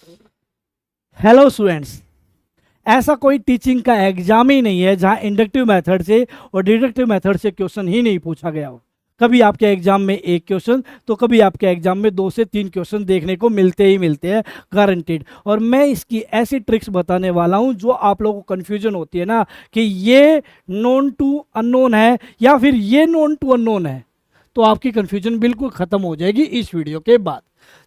Hello students, ऐसा कोई teaching का एग्जाम ही नहीं है जहां इंडक्टिव मेथड से और डिडक्टिव मेथड से क्वेश्चन ही नहीं पूछा गया हो। कभी आपके एग्जाम में एक क्वेश्चन तो कभी आपके एग्जाम में 2 से 3 क्वेश्चन देखने को मिलते ही मिलते हैं, गारंटीड। और मैं इसकी ऐसी ट्रिक्स बताने वाला हूं जो आप लोगों को कन्फ्यूजन होती है ना कि ये नोन टू अननोन है या फिर ये नोन टू अननोन है, तो आपकी कन्फ्यूजन बिल्कुल ख़त्म हो जाएगी इस वीडियो के बाद।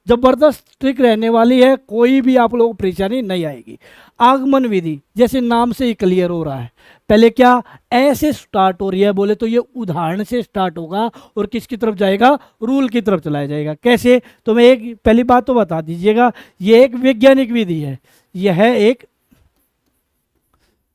जबरदस्त ट्रिक रहने वाली है, कोई भी आप लोगों को परेशानी नहीं आएगी। आगमन विधि जैसे नाम से ही क्लियर हो रहा है, पहले क्या ऐसे स्टार्ट हो रही है, बोले तो ये उदाहरण से स्टार्ट होगा और किसकी तरफ जाएगा, रूल की तरफ चलाया जाएगा। कैसे, तो मैं एक पहली बात तो बता दीजिएगा, ये एक वैज्ञानिक विधि है, यह एक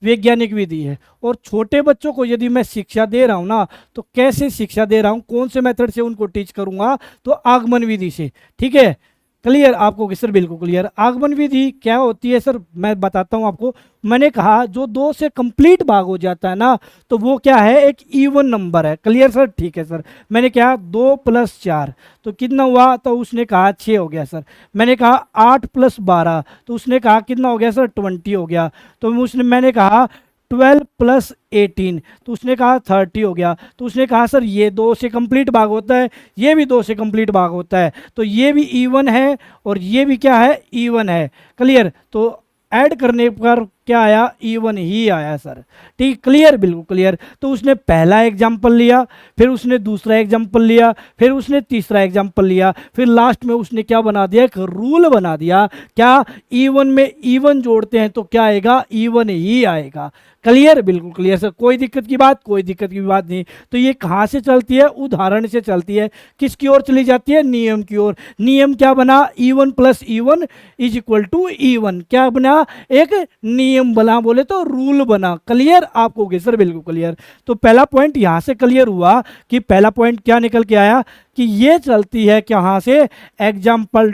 वैज्ञानिक विधि है। और छोटे बच्चों को यदि मैं शिक्षा दे रहा हूँ ना, तो कैसे शिक्षा दे रहा हूँ, कौन से मेथड से उनको टीच करूँगा, तो आगमन विधि से। ठीक है, क्लियर आपको? सर बिल्कुल क्लियर। आगमन विधि क्या होती है सर, मैं बताता हूँ आपको। मैंने कहा जो 2 से कंप्लीट भाग हो जाता है ना, तो वो क्या है, एक इवन नंबर है। Clear sir? ठीक है सर। मैंने कहा 2 + 4 तो कितना हुआ, तो उसने कहा 6 हो गया सर। मैंने कहा 8 + 12 तो उसने कहा कितना हो गया सर, 20 हो गया। तो मैंने कहा 12 + 18 तो उसने कहा 30 हो गया। तो उसने कहा सर ये 2 से कंप्लीट भाग होता है, ये भी 2 से कंप्लीट भाग होता है, तो ये भी इवन है और ये भी क्या है, इवन है। क्लियर? तो ऐड करने पर क्या आया, इवन ही आया सर। ठीक, क्लियर? बिल्कुल क्लियर। तो उसने पहला एग्जाम्पल लिया, फिर उसने दूसरा एग्जाम्पल लिया, फिर उसने तीसरा एग्जाम्पल लिया, फिर लास्ट में उसने क्या बना दिया, एक रूल बना दिया। क्या, इवन में इवन जोड़ते हैं तो क्या आएगा, इवन ही आएगा। क्लियर? बिल्कुल क्लियर सर। कोई दिक्कत की बात, कोई दिक्कत की बात नहीं। तो ये कहाँ से चलती है, उदाहरण से चलती है। किसकी ओर चली जाती है, नियम की ओर। नियम क्या बना, इवन + इवन = इवन। क्या बना, एक नियम बना, बोले तो रूल बना। क्लियर आपको? सर बिल्कुल क्लियर। तो पहला पॉइंट यहां से क्लियर हुआ कि पहला पॉइंट क्या निकल के आया कि ये चलती है कहां से, एग्जाम्पल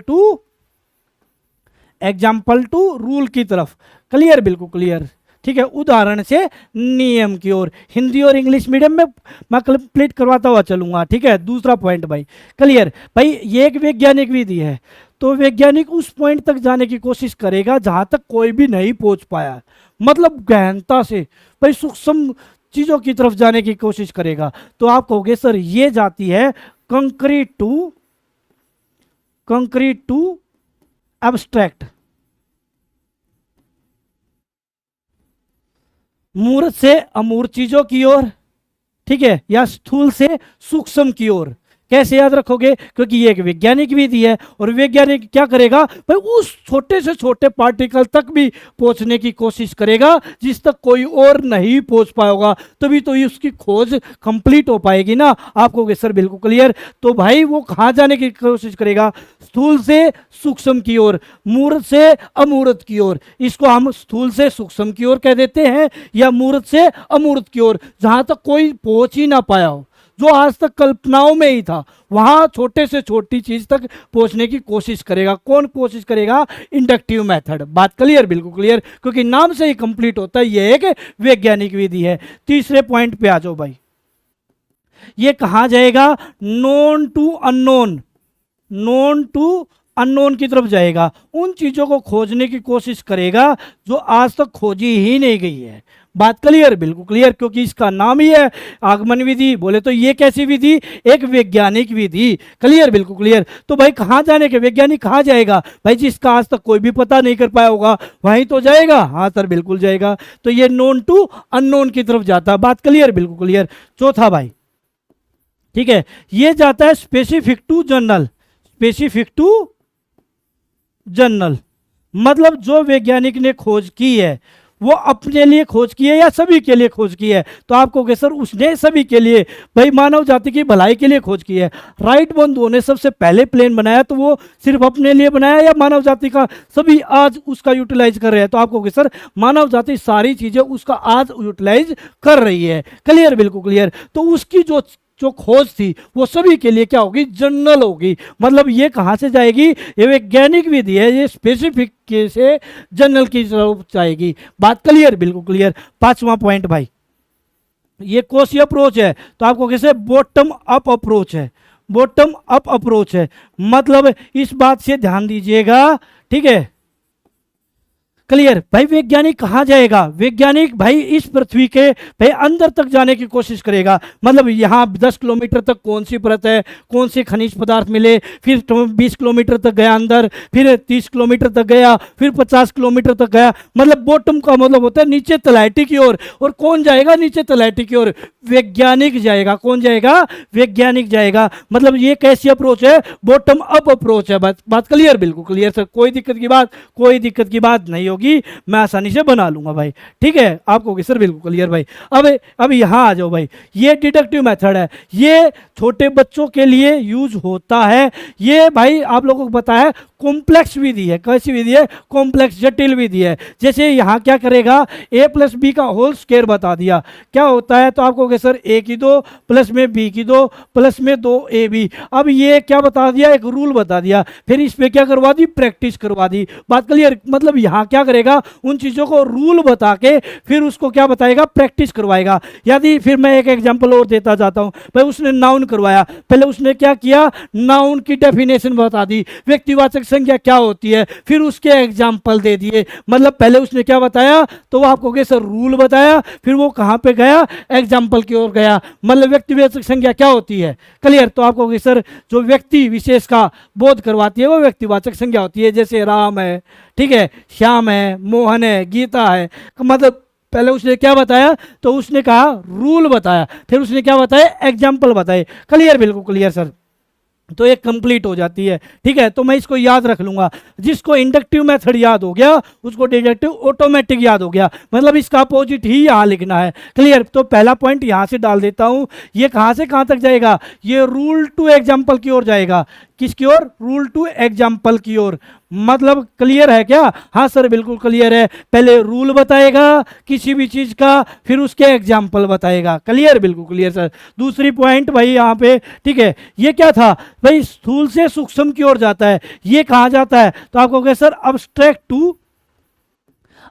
टू रूल की तरफ। क्लियर? बिल्कुल क्लियर। ठीक है, उदाहरण से नियम की ओर। हिंदी और इंग्लिश मीडियम में मैं कंप्लीट करवाता हुआ चलूंगा। ठीक है, दूसरा पॉइंट भाई। क्लियर भाई, ये एक वैज्ञानिक विधि है, तो वैज्ञानिक उस पॉइंट तक जाने की कोशिश करेगा जहां तक कोई भी नहीं पहुंच पाया, मतलब गहनता से भाई सूक्ष्म चीजों की तरफ जाने की कोशिश करेगा। तो आप कहोगे सर ये जाती है कंक्रीट टू एब्स्ट्रैक्ट, मूर्त से अमूर्त चीजों की ओर, ठीक है, या स्थूल से सूक्ष्म की ओर। कैसे याद रखोगे, क्योंकि ये एक वैज्ञानिक विधि है और वैज्ञानिक क्या करेगा भाई, उस छोटे से छोटे पार्टिकल तक भी पहुंचने की कोशिश करेगा जिस तक कोई और नहीं पहुंच पाएगा, तभी तो उसकी खोज कंप्लीट हो पाएगी ना। आपको सर बिल्कुल क्लियर। तो भाई वो कहाँ जाने की कोशिश करेगा, स्थूल से सूक्ष्म की ओर, मूर्त से अमूर्त की ओर। इसको हम स्थूल से सूक्ष्म की ओर कह देते हैं या मूर्त से अमूर्त की ओर, जहां तक कोई पहुंच ही ना पाया हो, जो आज तक कल्पनाओं में ही था, वहां छोटे से छोटी चीज तक पहुंचने की कोशिश करेगा। कौन कोशिश करेगा, इंडक्टिव मेथड। बात क्लियर? बिल्कुल क्लियर, क्योंकि नाम से ही कंप्लीट होता है, यह एक वैज्ञानिक विधि है। तीसरे पॉइंट पे आ जाओ भाई, ये कहां जाएगा, नोन टू अननोन की तरफ जाएगा। उन चीजों को खोजने की कोशिश करेगा जो आज तक खोजी ही नहीं गई है। बात क्लियर? बिल्कुल क्लियर, क्योंकि इसका नाम ही है आगमन विधि। बोले तो ये कैसी विधि, एक वैज्ञानिक विधि। क्लियर? बिल्कुल क्लियर। तो भाई कहाँ जाने के, वैज्ञानिक कहाँ जाएगा भाई, जिसका आज तक कोई भी पता नहीं कर पाया होगा वहीं तो जाएगा। हाँ सर बिल्कुल जाएगा। तो ये नोन टू अननोन की तरफ जाता है। बात क्लियर? बिल्कुल क्लियर। चौथा भाई, ठीक है, ये जाता है स्पेसिफिक टू जनरल। मतलब जो वैज्ञानिक ने खोज की है वो अपने लिए खोज की है या सभी के लिए खोज की है। तो आप कहोगे सर उसने सभी के लिए, भाई मानव जाति की भलाई के लिए खोज की है। राइट बंधुओं ने सबसे पहले प्लेन बनाया तो वो सिर्फ अपने लिए बनाया या मानव जाति का सभी आज उसका यूटिलाइज कर रहे हैं। तो आप कहोगे सर मानव जाति सारी चीजें उसका आज यूटिलाइज कर रही है। क्लियर? बिल्कुल क्लियर। तो उसकी जो खोज थी वो सभी के लिए क्या होगी, जनरल होगी। मतलब ये कहाँ से जाएगी, ये वैज्ञानिक विधि है, ये स्पेसिफिक से जनरल की तरफ जाएगी। बात क्लियर? बिल्कुल क्लियर। पांचवा पॉइंट भाई, ये कोसी अप्रोच है, तो आपको कैसे, बॉटम अप अप्रोच है। मतलब इस बात से ध्यान दीजिएगा, ठीक है, क्लियर भाई। वैज्ञानिक कहाँ जाएगा? वैज्ञानिक भाई इस पृथ्वी के भाई अंदर तक जाने की कोशिश करेगा। मतलब यहाँ 10 किलोमीटर तक कौन सी परत है, कौन से खनिज पदार्थ मिले, फिर 20 किलोमीटर तक गया अंदर, फिर 30 किलोमीटर तक गया, फिर 50 किलोमीटर तक गया। मतलब बॉटम का मतलब होता है नीचे तलहटी की ओर। और कौन जाएगा नीचे तलहटी की ओर? वैज्ञानिक जाएगा। कौन जाएगा? वैज्ञानिक जाएगा। मतलब ये कैसी अप्रोच है? बॉटम अप अप्रोच है। बात क्लियर? बिल्कुल क्लियर सर, कोई दिक्कत की बात, कोई दिक्कत की बात नहीं होगी, मैं आसानी से बना लूंगा भाई। ठीक है, आपको होगी सर बिल्कुल क्लियर भाई। अब यहाँ आ जाओ भाई, ये डिडक्टिव मेथड है, ये छोटे बच्चों के लिए यूज होता है। ये भाई आप लोगों को पता है कॉम्प्लेक्स विधि है। कैसी विधि है? कॉम्प्लेक्स, जटिल विधि है। जैसे यहाँ क्या करेगा, a प्लस बी का होल स्क्वायर बता दिया, क्या होता है? तो आपको कहोगे सर a की 2 प्लस में b की 2 प्लस में 2ab। अब ये क्या बता दिया? एक रूल बता दिया। फिर इस पे क्या करवा दी? प्रैक्टिस करवा दी। बात क्लियर? मतलब यहाँ क्या करेगा, उन चीज़ों को रूल बता के फिर उसको क्या बताएगा? प्रैक्टिस करवाएगा। यदि फिर मैं एक एग्जाम्पल और देता जाता हूँ भाई। उसने नाउन करवाया, पहले उसने क्या किया? नाउन की डेफिनेशन बता दी, व्यक्तिवाचक संज्ञा क्या होती है, फिर उसके एग्जाम्पल दे दिए। मतलब पहले उसने क्या बताया? तो वो आपको सर रूल बताया, फिर वो कहाँ पे गया? एग्जाम्पल की ओर गया। मतलब व्यक्तिवाचक संज्ञा क्या होती है? क्लियर? तो आपको सर जो व्यक्ति विशेष का बोध करवाती है वो व्यक्तिवाचक संज्ञा होती है। जैसे राम है, ठीक है, श्याम है, मोहन है, गीता है। मतलब पहले उसने क्या बताया? तो उसने कहा रूल बताया, फिर उसने क्या बताया? एग्जाम्पल बताए। क्लियर? बिल्कुल क्लियर सर। तो ये कंप्लीट हो जाती है। ठीक है, तो मैं इसको याद रख लूंगा। जिसको इंडक्टिव मेथड याद हो गया उसको डिडक्टिव ऑटोमेटिक याद हो गया। मतलब इसका अपोजिट ही यहाँ लिखना है। क्लियर? तो पहला पॉइंट यहाँ से डाल देता हूँ। ये कहाँ से कहाँ तक जाएगा? ये रूल टू एग्जाम्पल की ओर जाएगा। किसकी ओर? रूल टू एग्जाम्पल की ओर। मतलब क्लियर है क्या? हाँ सर बिल्कुल क्लियर है। पहले रूल बताएगा किसी भी चीज का, फिर उसके एग्जाम्पल बताएगा। क्लियर? बिल्कुल क्लियर सर। दूसरी पॉइंट भाई यहाँ पे, ठीक है, ये क्या था भाई? स्थूल से सूक्ष्म की ओर जाता है। ये कहाँ जाता है? तो आपको कहे सर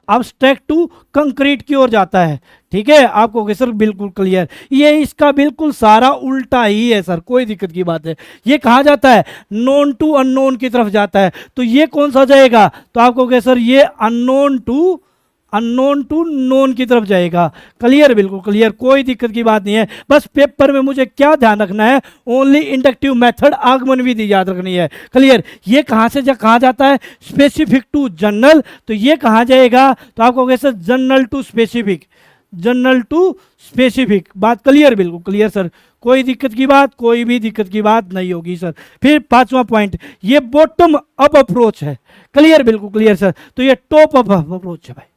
अब्स्ट्रैक्ट टू कंक्रीट की ओर जाता है। ठीक है, आपको कहे सर बिल्कुल क्लियर। ये इसका बिल्कुल सारा उल्टा ही है सर, कोई दिक्कत की बात है। ये कहाँ जाता है? नोन टू अननोन की तरफ जाता है। तो ये कौन सा जाएगा? तो आपको कहे सर ये अननोन टू नोन की तरफ जाएगा। क्लियर? बिल्कुल क्लियर, कोई दिक्कत की बात नहीं है। बस पेपर में मुझे क्या ध्यान रखना है? ओनली इंडक्टिव मेथड, आगमन विधि याद रखनी है। क्लियर? ये कहाँ से कहाँ जाता है? Specific to general. तो ये कहाँ जाएगा? तो आपको कैसे? General to specific, general to specific. बात क्लियर? बिल्कुल क्लियर सर, कोई दिक्कत की बात, कोई भी दिक्कत की बात नहीं होगी सर। फिर पांचवा पॉइंट, ये बॉटम अप अप्रोच है। क्लियर? बिल्कुल क्लियर सर। तो ये टॉप अप अप्रोच है भाई।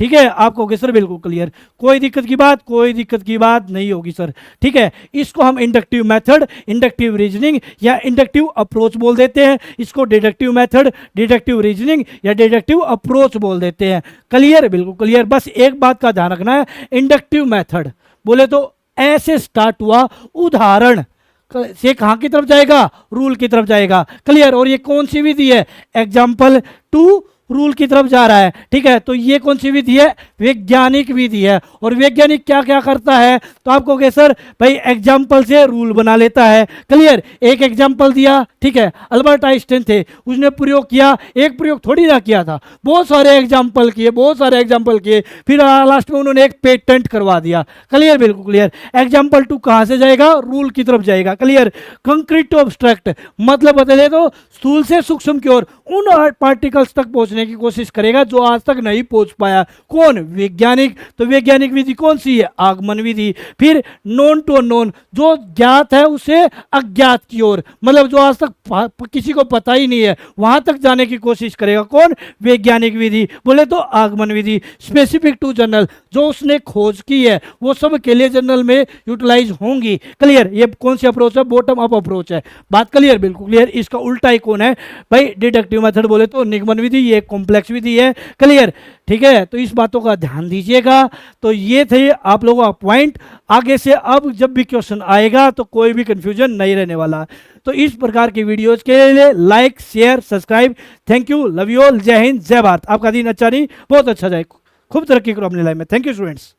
ठीक है, आपको होगी सर बिल्कुल क्लियर, कोई दिक्कत की बात, कोई दिक्कत की बात नहीं होगी सर। ठीक है, इसको हम इंडक्टिव मेथड, इंडक्टिव रीजनिंग या इंडक्टिव अप्रोच बोल देते हैं। इसको डिडक्टिव मेथड, डिडक्टिव रीजनिंग या डिडक्टिव अप्रोच बोल देते हैं। क्लियर? बिल्कुल क्लियर। बस एक बात का ध्यान रखना है, इंडक्टिव मेथड बोले तो ऐसे स्टार्ट हुआ, उदाहरण से कहाँ की तरफ जाएगा? रूल की तरफ जाएगा। क्लियर? और ये कौन सी विधि है? एग्जाम्पल टू रूल की तरफ जा रहा है। ठीक है, तो ये कौन सी विधि है? वैज्ञानिक विधि है। और वैज्ञानिक क्या क्या करता है? तो आपको कहे सर भाई एग्जाम्पल से रूल बना लेता है। क्लियर? एक एग्जाम्पल दिया, ठीक है, अल्बर्ट आइंस्टाइन थे, उसने प्रयोग किया, एक प्रयोग थोड़ी ना किया था, बहुत सारे एग्जाम्पल किए, बहुत सारे एग्जाम्पल किए, फिर लास्ट में उन्होंने एक पेटेंट करवा दिया। क्लियर? बिल्कुल क्लियर। एग्जाम्पल टू कहाँ से जाएगा? रूल की तरफ जाएगा। क्लियर? कंक्रीट टू अब्स्ट्रैक्ट, मतलब बदले तो स्थूल से सूक्ष्म की ओर उन पार्टिकल्स तक पहुंचने की कोशिश करेगा जो आज तक नहीं पहुंच पाया। कौन? वैज्ञानिक। तो वैज्ञानिक विधि कौन सी है? आगमन विधि। फिर नोन टू अननोन, जो ज्ञात है उसे अज्ञात की ओर, मतलब जो आज तक किसी को पता ही नहीं है वहां तक जाने की कोशिश करेगा। कौन? वैज्ञानिक विधि बोले तो आगमन विधि। स्पेसिफिक टू जनरल, जो उसने खोज की है वो सब के लिए जनरल में यूटिलाइज होंगी। क्लियर? ये कौन सी अप्रोच है? बॉटम अप अप्रोच है। बात क्लियर? बिल्कुल क्लियर। इसका उल्टा ही कौन है भाई? डिडक्टिव मेथड बोले तो निगमन विधि, ये कॉम्प्लेक्स विधि है। क्लियर? ठीक है, तो इस बातों का ध्यान दीजिएगा। तो ये थे आप लोगों का पॉइंट। आगे से अब जब भी क्वेश्चन आएगा तो कोई भी कंफ्यूजन नहीं रहने वाला। तो इस प्रकार की वीडियोज के लिए like, share, subscribe. Thank you, love you all. जय हिंद, जय भारत। आपका दिन अच्छा नहीं बहुत अच्छा जाए, खूब तरक्की करो अपनी लाइफ में। Thank you students.